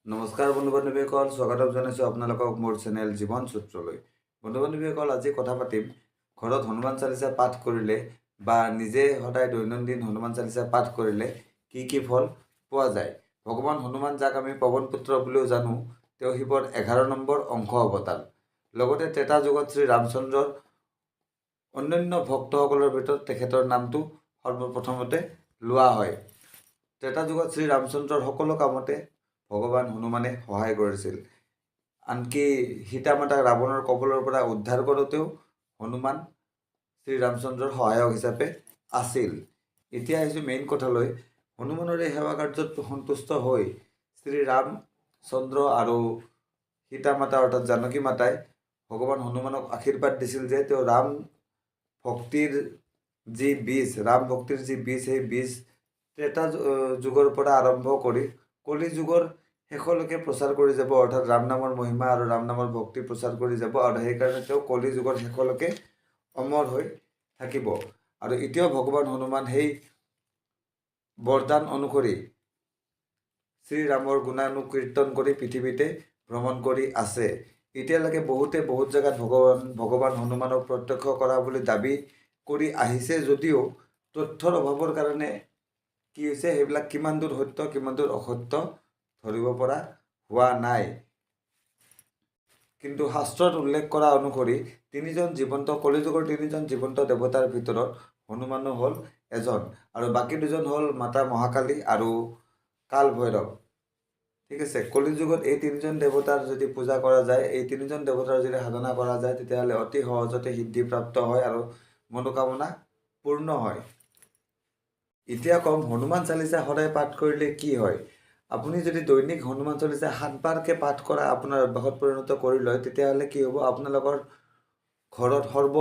নমস্কাৰ বন্ধু বান্ধৱীসকল, স্বাগতম জনাইছোঁ আপোনালোকক মোৰ চেনেল জীৱন সূত্ৰলৈ। বন্ধু বান্ধৱীসকল, আজি কথা পাতিম ঘৰত হনুমান চালিচা পাঠ কৰিলে বা নিজে সদায় দৈনন্দিন হনুমান চালিচা পাঠ কৰিলে কি কি ফল পোৱা যায়। ভগৱান হনুমান, যাক আমি পৱন পুত্ৰ বুলিও জানো, তেওঁ শিৱৰ 11 নম্বৰ অংশ অৱতাৰ। লগতে ত্ৰেতা যুগত শ্ৰী ৰামচন্দ্ৰৰ অন্যান্য ভক্তসকলৰ ভিতৰত তেখেতৰ নামটো সৰ্বপ্ৰথমতে লোৱা হয়। ত্ৰেতা যুগত শ্ৰী ৰামচন্দ্ৰৰ সকলো কামতে ভগৱান হনুমানে সহায় কৰিছিল। আনকি সীতা মাতাক ৰাৱণৰ কবলৰ পৰা উদ্ধাৰ কৰোঁতেও হনুমান শ্ৰী ৰামচন্দ্ৰৰ সহায়ক হিচাপে আছিল। এতিয়া আহিছোঁ মেইন কথালৈ। হনুমানৰ এই সেৱা কাৰ্যত সন্তুষ্ট হৈ শ্ৰী ৰামচন্দ্ৰ আৰু সীতা মাতা অৰ্থাৎ জানকী মাতাই ভগৱান হনুমানক আশীৰ্বাদ দিছিল যে তেওঁ ৰাম ভক্তিৰ যি বীজ সেই বীজ ত্ৰেতা যুগৰ পৰা আৰম্ভ কৰি কলি যুগৰ শেষলৈকে প্ৰচাৰ কৰি যাব, অৰ্থাৎ ৰাম নামৰ মহিমা আৰু ৰাম নামৰ ভক্তি প্ৰচাৰ কৰি যাব, আৰু সেইকাৰণে তেওঁ কলি যুগৰ শেষলৈকে অমৰ হৈ থাকিব। আৰু এতিয়াও ভগৱান হনুমান সেই বৰদান অনুসৰি শ্ৰীৰামৰ গুণানুকীৰ্তন কৰি পৃথিৱীতে ভ্ৰমণ কৰি আছে। এতিয়ালৈকে বহুতে বহুত জেগাত ভগৱান হনুমানক প্ৰত্যক্ষ কৰা বুলি দাবী কৰি আহিছে যদিও তথ্যৰ অভাৱৰ কাৰণে কি হৈছে, সেইবিলাক কিমান দূৰ সত্য কিমান দূৰ অসত্য ধৰিব পৰা হোৱা নাই। কিন্তু শাস্ত্ৰত উল্লেখ কৰা অনুসৰি কলিযুগৰ তিনিজন জীৱন্ত দেৱতাৰ ভিতৰত হনুমানো হ'ল এজন, আৰু বাকী দুজন হ'ল মাতা মহাকালী আৰু কাল ভৈৰৱ। ঠিক আছে, কলিযুগত এই তিনিজন দেৱতাৰ যদি পূজা কৰা যায়, এই তিনিজন দেৱতাৰ যদি সাধনা কৰা যায়, তেতিয়াহ'লে অতি সহজতে সিদ্ধিপ্ৰাপ্ত হয় আৰু মনোকামনা পূৰ্ণ হয়। এতিয়া কম, হনুমান চালিচা সদায় পাঠ কৰিলে কি হয়। আপুনি যদি দৈনিক হনুমান চালিচা 7 বাৰকৈ পাঠ কৰা আপোনাৰ অভ্যাসত পৰিণত কৰি লয়, তেতিয়াহ'লে কি হ'ব, আপোনালোকৰ ঘৰত সৰ্ব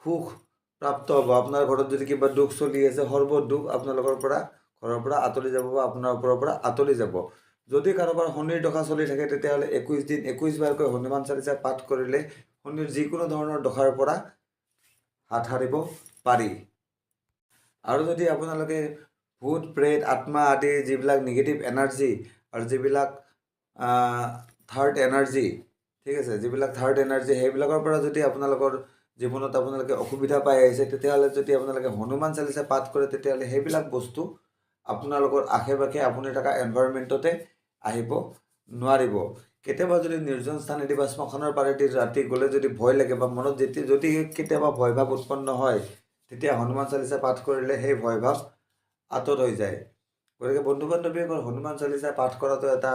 সুখ প্ৰাপ্ত হ'ব। আপোনাৰ ঘৰত যদি কিবা দুখ চলি আছে, সৰ্ব দুখ আপোনালোকৰ ঘৰৰ পৰা আঁতৰি যাব বা আপোনাৰ ওপৰৰ পৰা আঁতৰি যাব। যদি কাৰোবাৰ শনিৰ দশা চলি থাকে, তেতিয়াহ'লে 21 দিন 21 বাৰকৈ হনুমান চালিচা পাঠ কৰিলে শনিৰ যিকোনো ধৰণৰ দশাৰ পৰা হাত সাৰিব পাৰি। আৰু যদি আপোনালোকে ভূত প্ৰেত আত্মা আদি যিবিলাক নিগেটিভ এনাৰ্জি আৰু যিবিলাক থাৰ্ড এনাৰ্জি, ঠিক আছে, যিবিলাক থাৰ্ড এনাৰ্জি, সেইবিলাকৰ পৰা যদি আপোনালোকৰ জীৱনত আপোনালোকে অসুবিধা পাই আহিছে, তেতিয়াহ'লে যদি আপোনালোকে হনুমান চালিচা পাঠ কৰে, তেতিয়াহ'লে সেইবিলাক বস্তু আপোনালোকৰ আশে পাশে আপুনি থকা এনভাইৰনমেণ্টতে আহিব নোৱাৰিব। কেতিয়াবা যদি নিৰ্জন স্থানেদি বা শ্মশানৰ পাৰেদি ৰাতি গ'লে যদি ভয় লাগে বা মনত যদি কেতিয়াবা ভয়ভাৱ উৎপন্ন হয়, তেতিয়া হনুমান চালিচা পাঠ কৰিলে সেই ভয়ভাৱ আঁতৰ হৈ যায়। গতিকে বন্ধু বান্ধৱীসকল, হনুমান চালিচা পাঠ কৰাটো এটা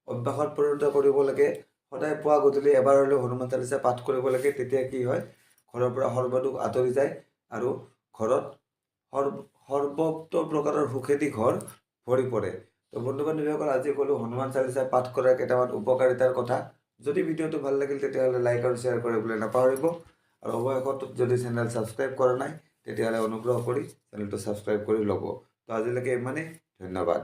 অভ্যাসত পৰিণত কৰিব লাগে। সদায় পুৱা গধূলি এবাৰ হ'লেও হনুমান চালিচা পাঠ কৰিব লাগে। তেতিয়া কি হয়, ঘৰৰ পৰা সৰ্বদুখ আঁতৰি যায় আৰু ঘৰত সৰ্বত্ৰ প্ৰকাৰৰ সুখেদি ঘৰ ভৰি পৰে। তো বন্ধু বান্ধৱীসকল, আজি ক'লোঁ হনুমান চালিচা পাঠ কৰাৰ কেইটামান উপকাৰিতাৰ কথা। যদি ভিডিঅ'টো ভাল লাগিল, তেতিয়াহ'লে লাইক আৰু শ্বেয়াৰ কৰিবলৈ নাপাহৰিব। আৰু অৱশেষত যদি চেনেল ছাবস্ক্ৰাইব কৰা নাই, তেতিয়াহ'লে অনুগ্ৰহ কৰি চেনেলটো ছাবস্ক্ৰাইব কৰি ল'ব। তো আজিলৈকে ইমানেই, ধন্যবাদ।